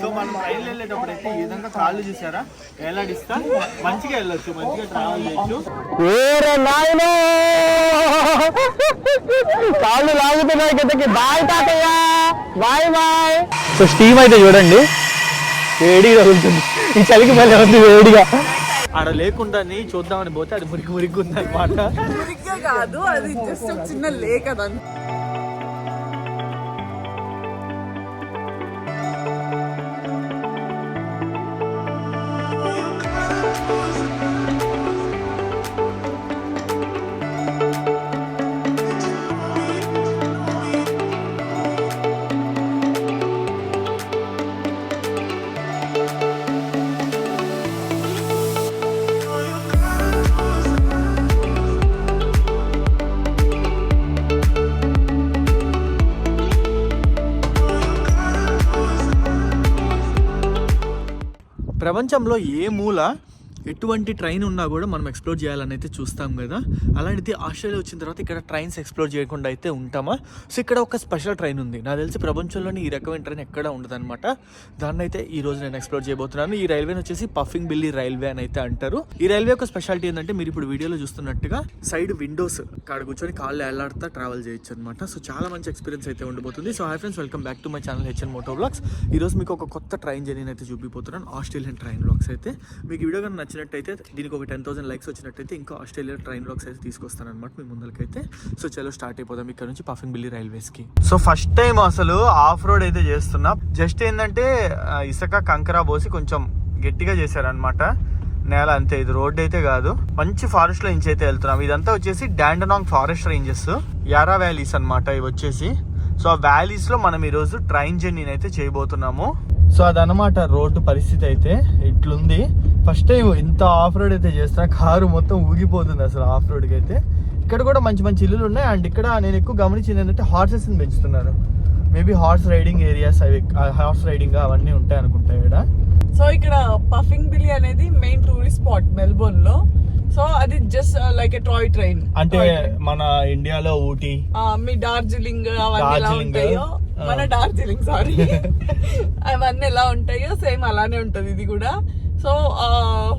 So మనం train వెళ్ళేటప్పుడు అయితే ఈ విధంగా కాళ్ళు చూసారా ఎలాడిస్తా మంచిగా వెళ్ళొచ్చు, మంచిగా ట్రావెల్ చేయొచ్చు. కాళ్ళు లాగుతున్నాయి కిందకి. బాయ్ తాతయ్య, బాయ్ బాయ్. సో స్టీమ్ అయితే చూడండి వేడిగా ఉంటుంది, ఈ చలికి మళ్ళీ ఉంది వేడిగా. ఆడ లేకుండా చూద్దామని పోతే అది మురికి మురికి ఉంది అనమాట. కాదు, అది జస్ట్ ఒక చిన్న లేక్ అదంతా. ప్రపంచంలో ఏ మూల ఎటువంటి ట్రైన్ ఉన్నా కూడా మనం ఎక్స్ప్లోర్ చేయాలని అయితే చూస్తాం కదా. అలాంటిది ఆస్ట్రేలియా వచ్చిన తర్వాత ఇక్కడ ట్రైన్స్ ఎక్స్ప్లోర్ చేయకుండా అయితే ఉంటామా? సో ఇక్కడ ఒక స్పెషల్ ట్రైన్ ఉంది, నాకు తెలిసి ప్రపంచంలోని ఈ రకమైన ట్రైన్ ఎక్కడ ఉండదు అనమాట. దాన్ని అయితే ఈ రోజు నేను ఎక్స్ప్లోర్ చేయబోతున్నాను. ఈ రైల్వేని వచ్చేసి పఫింగ్ బిల్లీ రైల్వే అని అయితే అంటారు. ఈ రైల్వే ఒక స్పెషాలిటీ ఏంటంటే మీరు ఇప్పుడు వీడియోలో చూస్తున్నట్టుగా సైడ్ విండోస్ కాడ కూర్చొని కాళ్ళు ఎల్లాడుతా ట్రావెల్ చేయొచ్చు అనమాట. సో చాలా మంచి ఎక్స్పీరియన్స్ అయితే ఉండబోతుంది. So hi friends, welcome back to my channel HN moto vlogs. ఈ రోజు మీకు ఒక కొత్త ట్రైన్ జర్నీ అయితే చూపిపోతున్నాను, ఆస్ట్రేలియన్ ట్రైన్ వ్లాగ్స్ అయితే. మీకు వీడియో కనుక నచ్చినట్టయితే, దీనికి ఒక 10,000 లైక్స్ వచ్చినట్టయితే ఇంకా ఆస్ట్రేలియా ట్రైన్ వ్లాగ్స్ అయితే తీసుకొస్తాను అనమాట మీ ముందరికైతే. సో చలో స్టార్ట్ అయిపోదాం ఇక్కడ నుంచి పఫింగ్ బిల్లీ రైల్వేస్ కి. సో ఫస్ట్ టైం అసలు ఆఫ్ రోడ్ అయితే చేస్తున్నా. జస్ట్ ఏంటంటే ఇసుక కంకర పోసి కొంచెం గట్టిగా చేశారనమాట నేల, అంతే. ఇది రోడ్ అయితే కాదు, మంచి ఫారెస్ట్ లో నుంచి అయితే వెళ్తున్నాం. ఇదంతా వచ్చేసి డాండనాంగ్ ఫారెస్ట్ రేంజెస్, యారా వ్యాలీస్ అనమాట ఇవి వచ్చేసి. సో ఆ వ్యాలీస్ లో మనం ఈరోజు ట్రైన్ జర్నీని అయితే చేయబోతున్నాము. సో అదనమాట రోడ్డు పరిస్థితి అయితే ఇట్లుంది. ఫస్ట్ టైం ఇంత ఆఫ్ రోడ్ అయితే చేస్తున్నా, కారు మొత్తం ఊగిపోతుంది అసలు ఆఫ్ రోడ్కి అయితే. ఇక్కడ కూడా మంచి మంచి ఇల్లులు ఉన్నాయి. అండ్ ఇక్కడ నేను ఎక్కువ గమనించింది ఏంటంటే హార్సెస్ ని పెంచుతున్నారు. మేబీ హార్స్ రైడింగ్ ఏరియాస్, అవి హార్స్ రైడింగ్ అవన్నీ ఉంటాయి అనుకుంటా ఇక్కడ. సో ఇక్కడ పఫింగ్ బిల్లీ అనేది మెయిన్ టూరిస్ట్ స్పాట్ మెల్బోర్న్ లో. సో అది just like a toy train, అంటే మన ఇండియాలో ఊటీ, మీ డార్జిలింగ్ అవన్నీ ఎలా ఉంటాయో, మన డార్జిలింగ్ సారీ అవన్నీ ఎలా ఉంటాయో సేమ్ అలానే ఉంటది ఇది కూడా. So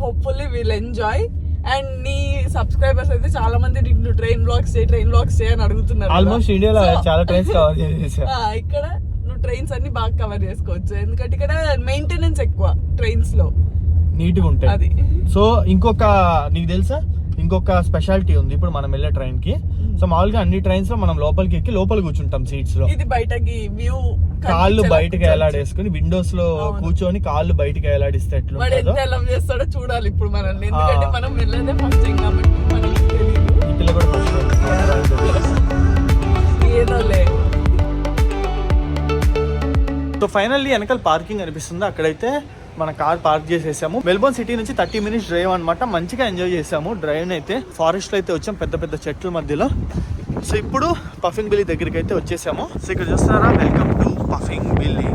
hopefully will enjoy. And నీ సబ్స్క్రైబర్స్ అయితే చాలా మంది నిన్ను ట్రైన్ బ్లాగ్స్ చేయి అని అడుగుతున్నారు. ఆల్మోస్ట్ ఇండియాలో చాలా ట్రైన్స్ కవర్ చేసేసా. ఇక్కడ నువ్వు ట్రైన్స్ అన్ని బాగా కవర్ చేసుకోవచ్చు, ఎందుకంటే ఇక్కడ మెయింటెనెన్స్ ఎక్కువ ట్రైన్స్ లో, నీట్ గా ఉంటాయి అది. సో ఇంకొక నీకు తెలుసా ఇంకొక స్పెషాలిటీ ఉంది ఇప్పుడు మనం వెళ్ళే ట్రైన్ కి. సో మామూలుగా అన్ని ట్రైన్స్ లో మనం లోపలికి ఎక్కి లోపల కూర్చుంటాం సీట్స్ లో. ఇది బయటకి వ్యూ, కాళ్ళు బయటకి ఎలాడేసుకుని విండోస్ లో కూర్చొని కాళ్ళు బయటకి ఎలాడిస్తే ఎట్లా చేస్తాడో చూడాలి ఇప్పుడు మనం, ఎందుకంటే మనం వెళ్ళేదే ఫస్ట్ టైం కాబట్టి మనకి తెలియదు. ఈ పిల్ల కూడా ఏదోలే. సో ఫైనల్లీ వెనకాల పార్కింగ్ అనిపిస్తుంది, అక్కడైతే మన కార్ పార్క్ చేసేసాము. మెల్బోర్న్ సిటీ నుంచి 30 మినిట్స్ డ్రైవ్ అనమాట. మంచిగా ఎంజాయ్ చేసాము డ్రైవ్ అయితే. ఫారెస్ట్ లో అయితే వచ్చాం, పెద్ద పెద్ద చెట్ల మధ్యలో. సో ఇప్పుడు పఫింగ్ బిల్లీ దగ్గరికి అయితే వచ్చేసాము. సో ఇక్కడ చూస్తున్నారా, వెల్కమ్ టు పఫింగ్ బిల్లీ.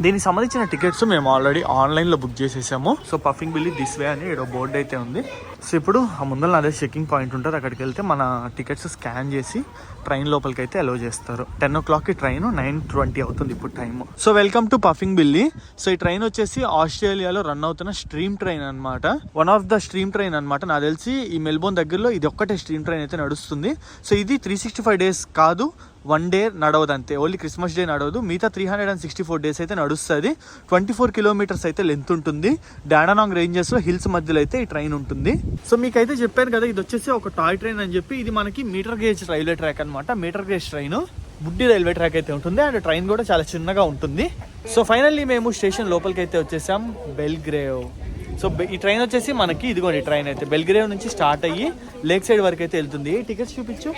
దీనికి సంబంధించిన టికెట్స్ మేము ఆల్రెడీ ఆన్లైన్ లో బుక్ చేసేసాము. So puffing Billy this way అని ఏదో బోర్డు అయితే ఉంది. సో ఇప్పుడు ఆ ముందర అదే చెకింగ్ పాయింట్ ఉంటుంది, అక్కడికి వెళ్తే మన టికెట్స్ స్కాన్ చేసి ట్రైన్ లోపలికి అయితే అలో చేస్తారు. 10 o'clock ట్రైన్, 9:20 అవుతుంది ఇప్పుడు time. So welcome to Puffing Billy. So ఈ ట్రైన్ వచ్చేసి ఆస్ట్రేలియాలో రన్ అవుతున్న స్ట్రీమ్ ట్రైన్ అనమాట. One of the stream train అనమాట. నాకు తెలిసి ఈ మెల్బోర్న్ దగ్గరలో ఇది ఒక్కటే స్ట్రీమ్ ట్రైన్ అయితే నడుస్తుంది. సో ఇది 365 days కాదు, 1 day నడవదు అంతే. ఓన్లీ క్రిస్మస్ డే నడవదు, మిగతా 364 days అయితే నడుస్తుంది. 24 kilometers అయితే లెంత్ ఉంటుంది. డాండనాంగ్ రేంజెస్ లో హిల్స్ మధ్యలో అయితే ఈ ట్రైన్ ఉంటుంది. సో మీకైతే చెప్పాను కదా, ఇది వచ్చేసి ఒక టాయ్ ట్రైన్ అని చెప్పి. ఇది మనకి మీటర్ గేజ్ రైల్వే ట్రాక్ అనమాట. మీటర్ గేజ్ ట్రైన్, బుడ్డి రైల్వే ట్రాక్ అయితే ఉంటుంది. అండ్ ట్రైన్ కూడా చాలా చిన్నగా ఉంటుంది. సో ఫైనల్లీ మేము స్టేషన్ లోపలికి అయితే వచ్చేసాం, బెల్గ్రేవ్. సో ఈ ట్రైన్ వచ్చేసి మనకి ఇదిగోండి ట్రైన్ అయితే బెల్గ్రేవ్ నుంచి స్టార్ట్ అయ్యి లేక్ సైడ్ వరకు అయితే వెళ్తుంది. టికెట్స్ చూపించు.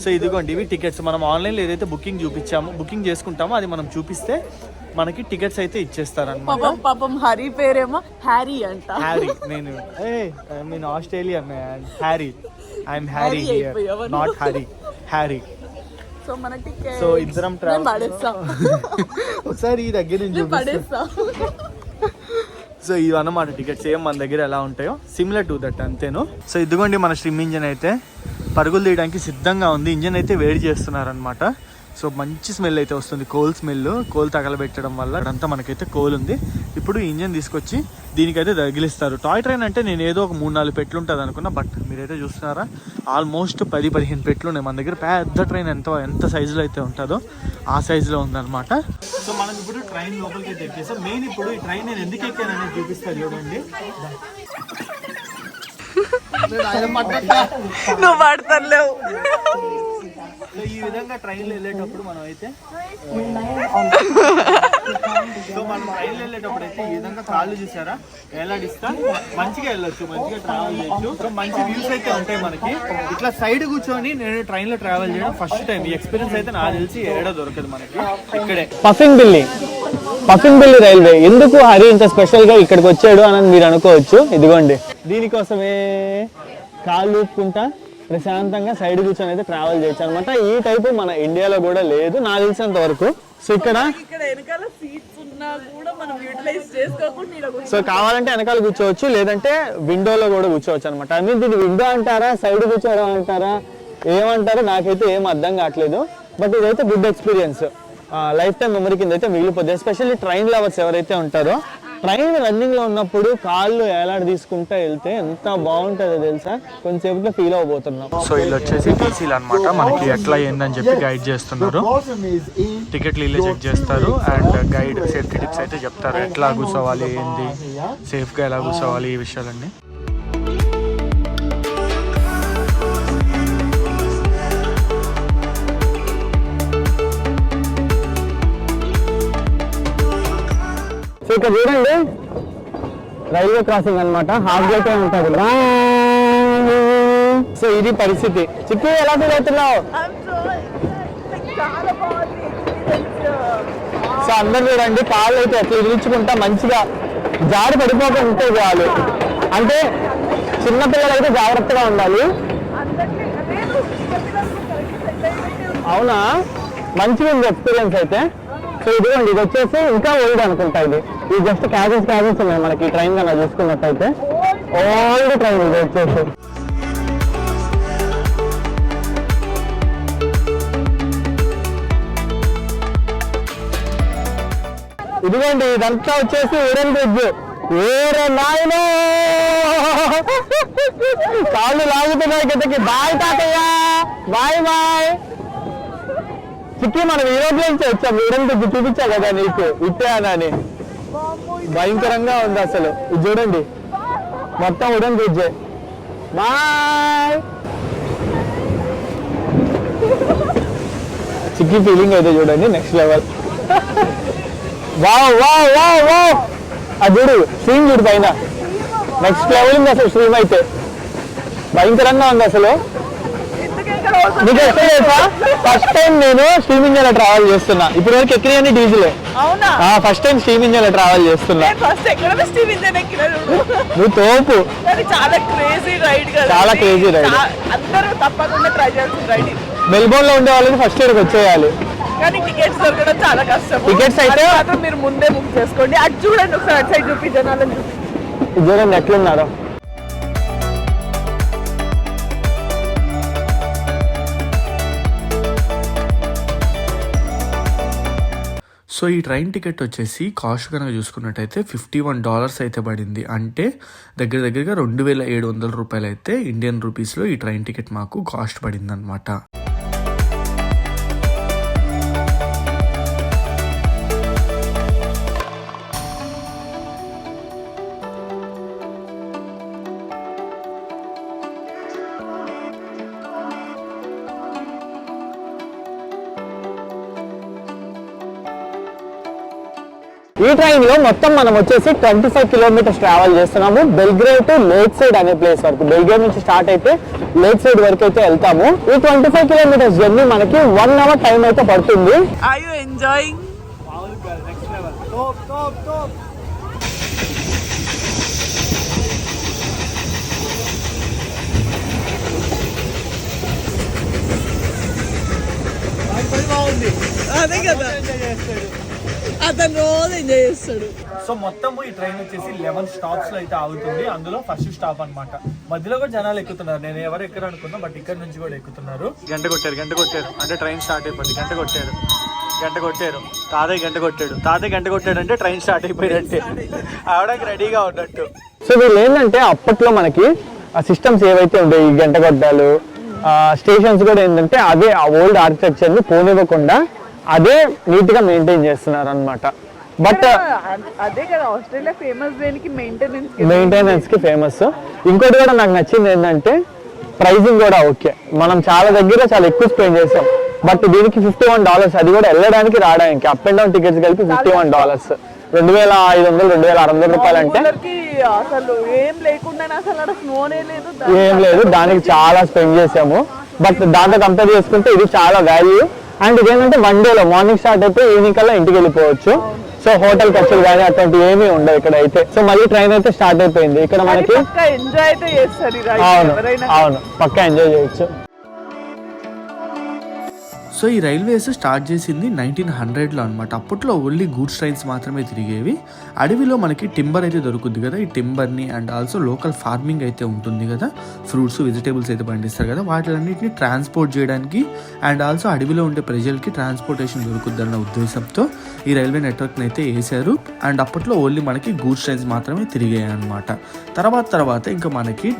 సో ఇదిగోండి ఇవి టికెట్స్. మనం ఆన్లైన్లో ఏదైతే బుకింగ్ చేసుకుంటామో అది మనం చూపిస్తే మనకి టికెట్స్ అయితే ఇచ్చేస్తారన్నమాట. పాపం హరి పేరేమో హ్యారీ అంట. హ్యారీ, నేను Australia man. Harry, I'm Harry here, not Hari, Harry. So మనకి సో ఇద్దరం ఒకసారి ఈ దగ్గర నుంచి చూపిస్తా. సో ఇవి అన్నమాట టికెట్స్, ఏం మన దగ్గర ఎలా ఉంటాయో సిమిలర్ టు దట్ అంతేను. సో ఇదిగోండి మన స్ట్రీమ్ ఇంజన్ అయితే పరుగులు తీయడానికి సిద్ధంగా ఉంది. ఇంజన్ అయితే వేడి చేస్తున్నారనమాట. సో మంచి స్మెల్ అయితే వస్తుంది, కోల్ స్మెల్. కోల్ తగలబెట్టడం వల్ల అదంతా మనకైతే కోల్ ఉంది. ఇప్పుడు ఇంజన్ తీసుకొచ్చి దీనికైతే తగిలిస్తారు. టాయ్ ట్రైన్ అంటే నేను ఏదో ఒక 3-4 పెట్లు ఉంటుంది అనుకున్నా, బట్ మీరైతే చూస్తున్నారా ఆల్మోస్ట్ 10-15 పెట్లు ఉన్నాయి మన దగ్గర. పెద్ద ట్రైన్ ఎంత సైజులో అయితే ఉంటుందో ఆ సైజులో ఉందన్నమాట. సో మనం ఇప్పుడు ట్రైన్ లోపలికి అయితే ఎక్కేసాం. మెయిన్ ఇప్పుడు ఈ ట్రైన్ నేను ఎందుకు ఎక్కాననేది చూపిస్తాను చూడండి. నువ్వు పడతలేవు. ఈ విధంగా ట్రైన్లో వెళ్ళేటప్పుడు మనం అయితే ఈ విధంగా కాళ్ళు చూసారా వేలాడిస్తా మంచిగా వెళ్ళొచ్చు, మంచిగా ట్రావెల్ చేయొచ్చు. సో మంచి వ్యూస్ అయితే ఉంటాయి మనకి. ఇట్లా సైడ్ కూర్చొని నేను ట్రైన్ లో ట్రావెల్ చేయడం ఫస్ట్ టైం. ఈ ఎక్స్పీరియన్స్ అయితే నాకు తెలిసి ఏడా దొరకదు మనకి ఇక్కడే. పఫింగ్ బిల్లి రైల్వే. ఎందుకు హరి ఇంత స్పెషల్ గా ఇక్కడికి వచ్చాడు అని మీరు అనుకోవచ్చు. ఇదిగోండి, దీనికోసమే కాళ్ళు ఊపుకుంటా ప్రశాంతంగా సైడ్ కూర్చొని అయితే ట్రావెల్ చేయొచ్చు అనమాట. ఈ టైపు మన ఇండియాలో కూడా లేదు నాకు తెలిసినంత వరకు. సో ఇక్కడ వెనకాల సీట్స్ ఉన్నా కూడా మనం యూటిలైజ్ చేసుకోకుండా సో కావాలంటే వెనకాల కూర్చోవచ్చు, లేదంటే విండోలో కూడా కూర్చోవచ్చు అనమాట. ఐ మీన్ దీన్ని విండో అంటారా, సైడ్ కూర్చోవడం అంటారా, ఏమంటారో నాకైతే ఏం అర్థం కావట్లేదు. బట్ ఇదైతే good experience, life time memory కింద అయితే మిగిలిపోతుంది. ఎస్పెషల్లీ ట్రైన్ లవర్స్ ఎవరైతే ఉంటారో, ట్రైన్ రన్నింగ్ లో ఉన్నప్పుడు కాళ్ళు ఏలాడి తీసుకుంటా వెళ్తే ఎంత బాగుంటుందో తెలుసా. కొంచెంసేపులో ఫీల్ అవబోతున్నాం. సో వీళ్ళు వచ్చేసి టీసీలు అనమాట, మనకి ఎట్లా ఏందని చెప్పి గైడ్ చేస్తున్నారు. టికెట్లు వీళ్ళే చెక్ చేస్తారు అండ్ గైడ్ సేఫ్టీ టిప్స్ అయితే చెప్తారు, ఎట్లా కూర్చోవాలి, ఏంది సేఫ్గా ఎలా కూర్చోవాలి, ఈ విషయాలన్నీ. సో ఇక్కడ చూడండి రైల్వే క్రాసింగ్ అనమాట, హాఫ్ గేట్ ఉంటుంది. సో ఇది పరిస్థితి. చిక్కి ఎలా ఫీల్ అవుతున్నావు? సో అందరు చూడండి కాళ్ళు అయితే ఎట్లా ఇరుచుకుంటా మంచిగా జారి పడిపోకుండా ఉంటే చాలు. అంటే చిన్నపిల్లలు అయితే జాగ్రత్తగా ఉండాలి. అవునా, మంచిగా ఉంది ఎక్స్పీరియన్స్ అయితే. సో ఇదిగోండి, ఇది వచ్చేసి ఇంకా ఓల్డ్ అనుకుంటా. ఇది జస్ట్ క్యాజెస్ ఉన్నాయి మనకి ఈ ట్రైన్ కన్నా చూసుకున్నట్టయితే. ఓల్డ్ ట్రైన్ ఇది వచ్చేసి. ఇదిగోండి ఇదంతా వచ్చేసి వుడెన్ బ్రిడ్జ్. వేరే నాయనో కాళ్ళు లాగుతున్నాయి కిందకి. బాయ్ తాతయ్య, బాయ్ బాయ్. చిక్కి మనం ఈ రోజు నుంచి వచ్చాం. వుడెన్ బ్రిడ్జ్ చూపించా కదా నీకు, ఇచ్చానని. భయంకరంగా ఉంది అసలు. ఇది చూడండి మొత్తం వుడెన్ బ్రిడ్జ్. బాయ్. చిక్కి ఫీలింగ్ అయితే చూడండి next level. Wow wow wow wow. అది చూడు స్ట్రీమ్ చూడు పైన, నెక్స్ట్ లెవెల్ ఉంది అసలు. స్ట్రీమ్ అయితే భయంకరంగా ఉంది అసలు. నీకు ఎక్కడ తెలుసా, ఫస్ట్ టైం నేను స్టీమ్ ఇంజన్ లో ట్రావెల్ చేస్తున్నా. ఇప్పటి వరకు ఎక్కిన diesel. First time steam engine లో ట్రావెల్ చేస్తున్నా. నువ్వు తోపు. చాలా క్రేజీ రైడ్. అందరూ తప్పకుండా ట్రై చేయాల్సిన రైడ్. మెల్బోర్న్ లో ఉండే వాళ్ళకి ఫస్ట్ ఇయర్కి వచ్చేయాలి. కానీ టికెట్స్ దొరకడం చాలా కష్టం. టికెట్స్ అయితే మాత్రం మీరు ముందే బుక్ చేసుకోండి. అది చూడండి ఒకసారి, అటు సైడ్ చూపి జనాలను చూపి. చూడండి ఎట్లున్నారో. సో ఈ ట్రైన్ టికెట్ వచ్చేసి కాస్ట్ కనుక చూసుకున్నట్టయితే $51 అయితే పడింది. అంటే దగ్గరగా 2700 రూపాయలు అయితే ఇండియన్ రూపీస్లో ఈ ట్రైన్ టికెట్ మాకు కాస్ట్ పడింది అనమాట. ఈ ట్రైన్ లో మొత్తం మనం వచ్చేసి 25 కిలోమీటర్స్ ట్రావెల్ చేస్తున్నాము. బెల్గ్రేడ్ టు లేక్ సైడ్ అనే ప్లేస్ వరకు. బెల్గ్రేడ్ నుంచి స్టార్ట్ అయితే లేక్ సైడ్ వరకు అయితే వెళ్తాము. ఈ 25 కిలోమీటర్స్ జర్నీ మనకి 1 hour టైం అయితే పడుతుంది. Are you enjoying? అదే కదా, అతను రోజు ఎంజాయ్ చేస్తాడు. సో మొత్తం ఈ ట్రైన్ వచ్చేసి 11 స్టాప్స్ లో అయితే ఆగుతుంది. అందులో ఫస్ట్ స్టాప్ అన్నమాట. మధ్యలో కూడా జనాలు ఎక్కుతున్నారు. నేను ఎవరు ఎక్కరు అనుకున్నా, బట్ ఇక్కడ నుంచి కూడా ఎక్కుతున్నారు. గంట కొట్టారు అంటే ట్రైన్ స్టార్ట్ అయిపోయింది. గంట కొట్టారు తాతయ్య గంట కొట్టాడు అంటే ట్రైన్ స్టార్ట్ అయిపోయినట్టే, ఆవడానికి రెడీగా ఉన్నట్టు. సో వీళ్ళు ఏంటంటే అప్పట్లో మనకి ఆ సిస్టమ్స్ ఏవైతే ఉంటాయి, ఈ గంట కొట్టాలు, స్టేషన్స్ కూడా ఏంటంటే అదే ఆ ఓల్డ్ ఆర్కిటెక్చర్ ని పోనివ్వకుండా అదే నీట్ గా మెయింటైన్ చేస్తున్నారు అనమాట. బట్ అదే కదా ఆస్ట్రేలియా ఫేమస్ దేనికి, మెయింటెనెన్స్ కి ఫేమస్. ఇంకోటి కూడా నాకు నచ్చింది ఏంటంటే ప్రైసింగ్ కూడా ఓకే. మనం చాలా దగ్గర చాలా ఎక్కువ స్పెండ్ చేసాం, బట్ దీనికి $51, అది కూడా వెళ్ళడానికి రావడానికి అప్ అండ్ డౌన్ టికెట్స్ కలిపి $51, 2500 2600 రూపాయలు అంటే అసలు ఏం లేకుండా అసలు స్నోనే లేదు, ఏం లేదు. దానికి చాలా స్పెండ్ చేసాము, బట్ దాంతో కంపేర్ చేసుకుంటే ఇది చాలా వాల్యూ. అండ్ ఇదేంటంటే 1 డేలో మార్నింగ్ స్టార్ట్ అయితే ఈవినింగ్ కల్లా ఇంటికి వెళ్ళిపోవచ్చు. సో హోటల్ ఖర్చులు కానీ అట్లాంటివి ఏమీ ఉండవు ఇక్కడ అయితే. సో మళ్ళీ ట్రైన్ అయితే స్టార్ట్ అయిపోయింది. ఇక్కడ మనకి ఎంజాయ్ అయితే చేస్తారు. అవును పక్కా ఎంజాయ్ చేయొచ్చు. సో ఈ రైల్వేస్ స్టార్ట్ చేసింది 1900లో అనమాట. అప్పట్లో ఓన్లీ గూడ్స్ ట్రైన్స్ మాత్రమే తిరిగేవి. అడవిలో మనకి టింబర్ అయితే దొరుకుద్ది కదా, ఈ టింబర్ని అండ్ ఆల్సో లోకల్ ఫార్మింగ్ అయితే ఉంటుంది కదా, ఫ్రూట్స్ వెజిటేబుల్స్ అయితే పండిస్తారు కదా, వాటిలన్నింటినీ ట్రాన్స్పోర్ట్ చేయడానికి అండ్ ఆల్సో అడవిలో ఉండే ప్రజలకి ట్రాన్స్పోర్టేషన్ దొరుకుద్ది అన్న ఉద్దేశంతో ఈ రైల్వే నెట్వర్క్ని అయితే వేశారు. అండ్ అప్పట్లో ఓన్లీ మనకి గూడ్స్ ట్రైన్స్ మాత్రమే తిరిగాయి అనమాట. తర్వాత ఇంకా మనకి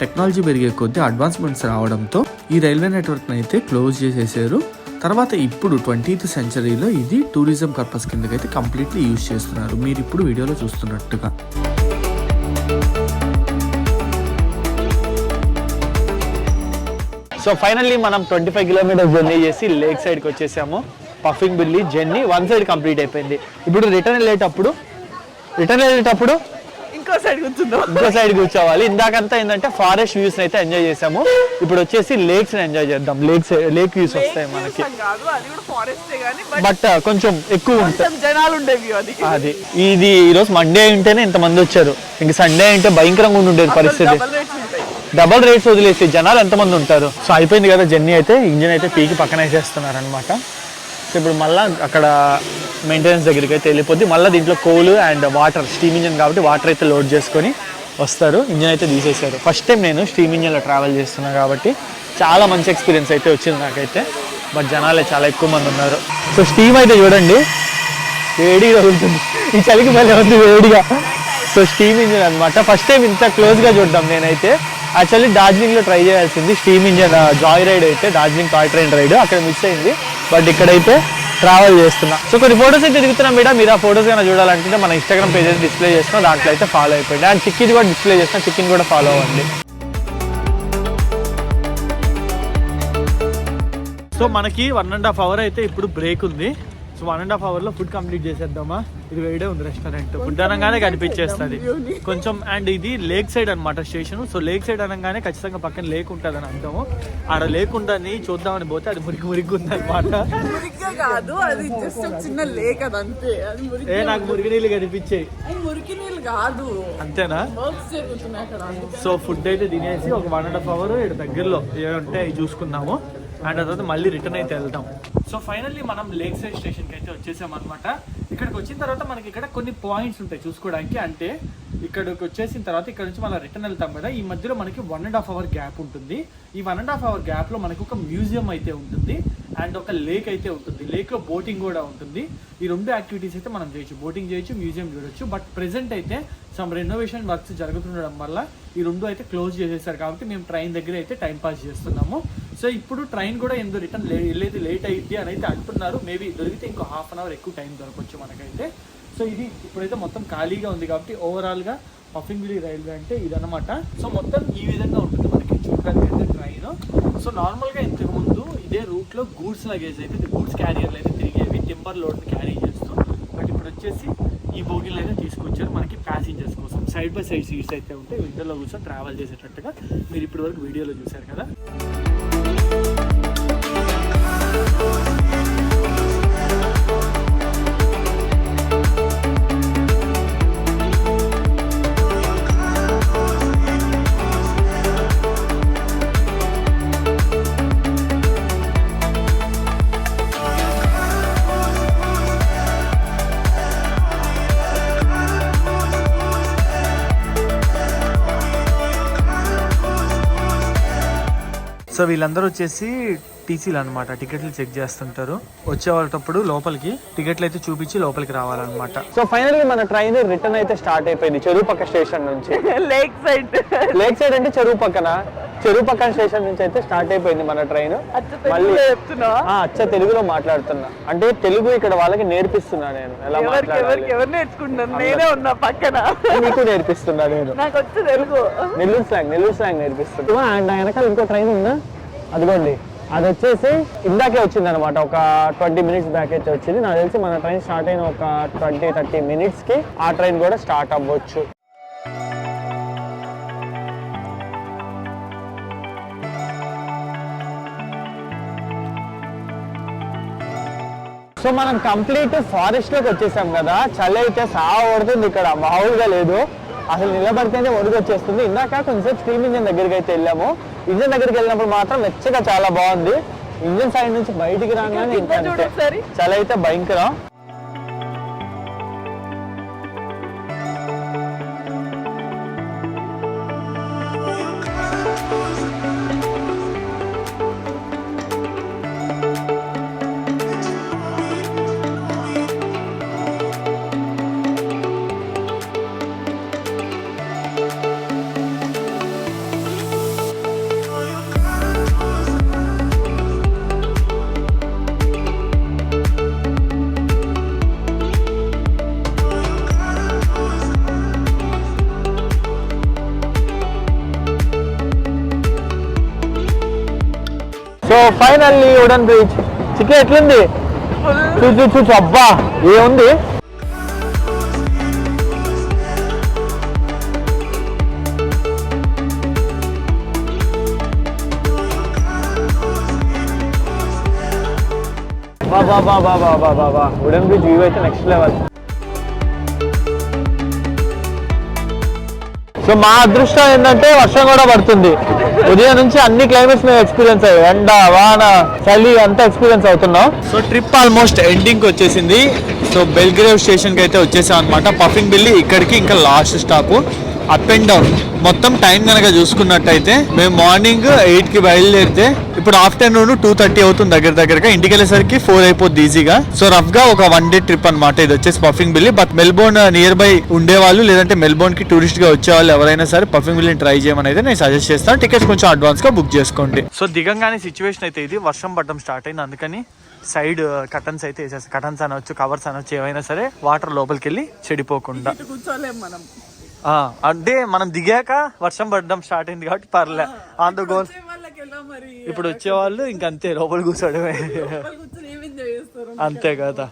టెక్నాలజీ పెరిగే కొద్దీ అడ్వాన్స్మెంట్స్ రావడంతో ఈ రైల్వే నెట్వర్క్ని అయితే క్లోజ్ చేసేసారు. తర్వాత ఇప్పుడు 20th సెంచరీలో ఇది టూరిజం పర్పస్ కిందకైతే కంప్లీట్లీ యూజ్ చేస్తున్నారు, మీరు ఇప్పుడు వీడియోలో చూస్తున్నట్టుగా. సో ఫైనల్లీ మనం 25 కిలోమీటర్స్ జర్నీ చేసి లేక్ సైడ్కి వచ్చేసాము. Puffing Billy journey 1 side complete అయిపోయింది. ఇప్పుడు రిటర్న్ వెళ్ళేటప్పుడు ఇంకో సైడ్ కూర్చోవాలి. ఇందాకంతా ఏంటంటే ఫారెస్ట్ వ్యూస్ అయితే ఎంజాయ్ చేసాము. ఇప్పుడు వచ్చేసి లేక్స్ ఎంజాయ్ చేద్దాం. లేక్ వ్యూస్ వస్తాయి మనకి, బట్ కొంచెం ఎక్కువ ఉంటాయి జనాలు ఉండేవి. అది ఇది ఈరోజు మండే ఉంటేనే ఇంతమంది వచ్చారు, ఇంక సండే అంటే భయంకరంగా ఉండేది పరిస్థితి. డబల్ రేట్స్ వదిలేసి జనాలు ఎంతమంది ఉంటారు. సో అయిపోయింది కదా జర్నీ అయితే. ఇంజిన్ అయితే పీకి పక్కన వేసేస్తున్నారు అనమాట. సో ఇప్పుడు మళ్ళీ అక్కడ మెయింటెనెన్స్ దగ్గరికి అయితే వెళ్ళిపోద్ది. మళ్ళీ దీంట్లో coal and water, steam engine కాబట్టి వాటర్ అయితే లోడ్ చేసుకొని వస్తారు. ఇంజిన్ అయితే తీసేశారు. ఫస్ట్ టైం నేను స్టీమ్ ఇంజిన్లో ట్రావెల్ చేస్తున్నాను కాబట్టి చాలా మంచి ఎక్స్పీరియన్స్ అయితే వచ్చింది నాకైతే. బట్ జనాలే చాలా ఎక్కువ మంది ఉన్నారు. సో స్టీమ్ అయితే చూడండి వేడిగా ఉంటుంది, ఈ చలికి మళ్ళీ ఉంది వేడిగా. సో స్టీమ్ ఇంజిన్ అనమాట. ఫస్ట్ టైం ఇంత క్లోజ్గా చూద్దాం. నేనైతే యాక్చువల్లీ డార్జిలింగ్లో ట్రై చేయాల్సింది స్టీమ్ ఇంజిన్ జాయ్ రైడ్ అయితే, డార్జిలింగ్ టాయ్ ట్రైన్ రైడ్, అక్కడ మిస్ అయింది. బట్ ఇక్కడైతే ట్రావెల్ చేస్తున్నా. సో కొన్ని ఫొటోస్ అయితే దిగుతున్నాం మేడం. మీరు ఆ ఫొటోస్ కన్నా చూడాలంటే మన ఇన్స్టాగ్రామ్ పేజెస్ డిస్ప్లే చేస్తున్నా, దాంట్లో అయితే ఫాలో అయిపోయింది. అండ్ చిక్కిని కూడా డిస్ప్లే చేస్తున్నా, చిక్కిని కూడా ఫాలో అవ్వండి. సో మనకి 1.5 hour అయితే ఇప్పుడు బ్రేక్ ఉంది. సో 1.5 hourలో ఫుడ్ కంప్లీట్ చేసేద్దామా. ఇది వేడే ఉంది రెస్టారెంట్, ఫుడ్ అనగానే కనిపించేస్తుంది కొంచెం. అండ్ ఇది లేక్ సైడ్ అనమాట స్టేషన్. సో లేక్ సైడ్ అనగానే ఖచ్చితంగా పక్కన లేక్ ఉంటుంది అని అంటాము. ఆడ లేక్ ఉందని చూద్దామని పోతే అది మురిగి ఉంది అనమాట. నాకు మురికి నీళ్ళు కనిపించాయి, అంతేనా? సో ఫుడ్ అయితే తినేసి ఒక 1.5 hour ఇక్కడ దగ్గరలో ఏమంటే అవి చూసుకున్నాము. అండ్ ఆ తర్వాత మళ్ళీ రిటర్న్ అయితే వెళ్తాం. సో ఫైనల్లీ మనం లేక్ సైడ్ స్టేషన్కి అయితే వచ్చేసాం అనమాట. ఇక్కడికి వచ్చిన తర్వాత మనకి ఇక్కడ కొన్ని పాయింట్స్ ఉంటాయి చూసుకోవడానికి. అంటే ఇక్కడికి వచ్చేసిన తర్వాత ఇక్కడ నుంచి మనం రిటర్న్ వెళ్తాం కదా, ఈ మధ్యలో మనకి 1.5 hour గ్యాప్ ఉంటుంది. ఈ 1.5 hour గ్యాప్లో మనకి ఒక మ్యూజియం అయితే ఉంటుంది అండ్ ఒక లేక్ అయితే ఉంటుంది. లేక్లో బోటింగ్ కూడా ఉంటుంది. ఈ 2 యాక్టివిటీస్ అయితే మనం చేయొచ్చు, బోటింగ్ చేయొచ్చు, మ్యూజియం చూడొచ్చు. బట్ ప్రెసెంట్ అయితే సమ్ రెనోవేషన్ వర్క్స్ జరుగుతుండడం వల్ల ఈ 2 అయితే క్లోజ్ చేసేసారు కాబట్టి మేము ట్రైన్ దగ్గర అయితే టైం పాస్ చేస్తున్నాము. సో ఇప్పుడు ట్రైన్ కూడా ఎందుకు రిటర్న్ వెళ్ళేది లేట్ అయ్యింది అని అయితే అంటున్నారు. మేబీ దొరికితే ఇంకో 1/2 hour ఎక్కువ టైం దొరకవచ్చు మనకైతే. సో ఇది ఇప్పుడైతే మొత్తం ఖాళీగా ఉంది కాబట్టి ఓవరాల్గా పఫింగ్ బిల్లీ రైల్వే అంటే ఇదన్నమాట. సో మొత్తం ఈ విధంగా ఉంటుంది మనకి చూడడానికి అయితే ట్రైన్. సో నార్మల్గా ఇంతకుముందు ఇదే రూట్లో గూడ్స్ లగేజ్ అయితే గూడ్స్ క్యారియర్లు అయితే తిరిగేవి టింబర్ లోడ్ని క్యారీ చేస్తూ. బట్ ఇప్పుడు వచ్చేసి ఈ బోగీలు అయితే తీసుకొచ్చారు మనకి ప్యాసింజర్స్ కోసం. సైడ్ బై సైడ్ సీట్స్ అయితే ఉంటాయి, విండోలో కూర్చొని ట్రావెల్ చేసేటట్టుగా. మీరు ఇప్పటి వరకు వీడియోలో చూశారు కదా. సో వీళ్ళందరూ వచ్చేసి టీసీలు అనమాట, టికెట్లు చెక్ చేస్తుంటారు. వచ్చేటప్పుడు లోపలికి టికెట్లు అయితే చూపించి లోపలికి రావాలన్నమాట. సో ఫైనల్లీ మన ట్రైన్ రిటర్న్ అయితే స్టార్ట్ అయిపోయింది చెరువుపక్క స్టేషన్ నుంచి. లేక్ సైడ్ అంటే చెరువు పక్కన స్టేషన్ నుంచి అయితే స్టార్ట్ అయిపోయింది మన ట్రైన్. మళ్ళీ అచ్చ తెలుగులో మాట్లాడుతున్నా, అంటే తెలుగు ఇక్కడ వాళ్ళకి నేర్పిస్తున్నా నేను ఎలా మాట్లాడాలి. ఎవరు నేర్చుకుంటున్నాను, నేనే ఉన్నా పక్కన, నీకు నేర్పిస్తున్నా నేను. నాకు వచ్చి తెలుగు నెల్లూరు స్లాంగ్ నేర్పిస్తున్నా. అండ్ వెనకాల ఇంకో ట్రైన్ ఉందా, అదిగోండి. అది వచ్చేసి ఇందాకే వచ్చింది అనమాట, ఒక 20 minutes బ్యాక్ అయితే వచ్చింది. నాకు తెలిసి మన ట్రైన్ స్టార్ట్ అయిన ఒక 20-30 minutes కి ఆ ట్రైన్ కూడా స్టార్ట్ అవ్వచ్చు. సో మనం కంప్లీట్ ఫారెస్ట్ లోకి వచ్చేసాం కదా, చలి అయితే కొడుతుంది ఇక్కడ, మామూలుగా లేదు అసలు. నిలబడితేనే వణుకు వచ్చేస్తుంది. ఇందాక కొంచెం స్టీమ్ ఇంజిన్ దగ్గరికి అయితే వెళ్ళాము. ఇంజిన్ దగ్గరికి వెళ్ళినప్పుడు మాత్రం వెచ్చగా చాలా బాగుంది. ఇంజిన్ సైడ్ నుంచి బయటికి రాగానే ఇంకా చలి అయితే భయంకరం. So finally wooden bridge. Chicken ఎట్లుంది చూసు అబ్బా ఏముంది. బాబా వుడెన్ బ్రిడ్జ్ వ్యూ అయితే నెక్స్ట్ లెవెల్. సో మా అదృష్టం ఏంటంటే వర్షం కూడా పడుతుంది. ఉదయం నుంచి అన్ని క్లైమేట్స్ మేము ఎక్స్పీరియన్స్ అయ్యాయి, ఎండ వాన చలి అంతా ఎక్స్పీరియన్స్ అవుతున్నాం. సో ట్రిప్ ఆల్మోస్ట్ ఎండింగ్ వచ్చేసింది. సో బెల్గ్రేవ్ స్టేషన్ కి అయితే వచ్చేసాం అనమాట. పఫింగ్ బిల్లీ ఇక్కడికి ఇంకా last stop. Up and down మొత్తం టైం కనుక చూసుకున్నట్టయితే మేము మార్నింగ్ 8 కి బయలుదేరితే ఇప్పుడు ఆఫ్టర్నూన్ 2:30 అవుతుంది దగ్గరగా. ఇంటికి వెళ్ళేసరికి 4 అయిపోద్ది ఈజీగా. సో రఫ్ గా ఒక 1 day ట్రిప్ అనమాట ఇది వచ్చేసి Puffing Billy. But Melbourne near by ఉండేవాళ్ళు లేదంటే మెల్బోర్న్ కి టూరిస్ట్ గా వచ్చేవాళ్ళు ఎవరైనా సరే పఫింగ్ బిల్లీ ట్రై చేయమని అయితే నేను సజెస్ట్ చేస్తాను. టికెట్స్ కొంచెం అడ్వాన్స్ గా బుక్ చేసుకోండి. సో దిగంగానే సిచ్యువేషన్ అయితే ఇది, వర్షం పడడం స్టార్ట్ అయింది. అందుకని సైడ్ కటన్స్ అయితే వేసేస్తాం. కటన్స్ అనవచ్చు, కవర్స్ అనవచ్చు, ఏవైనా సరే వాటర్ లోపలికి వెళ్ళి చెడిపోకుండా. కూర్చోలేం మనం. అంటే మనం దిగాక వర్షం పడడం స్టార్ట్ అయింది కాబట్టి పర్లే. ఆన్ ద గోల్ ఇప్పుడు వచ్చేవాళ్ళు ఇంకంతే లోపల కూర్చోడమే, అంతే కదా.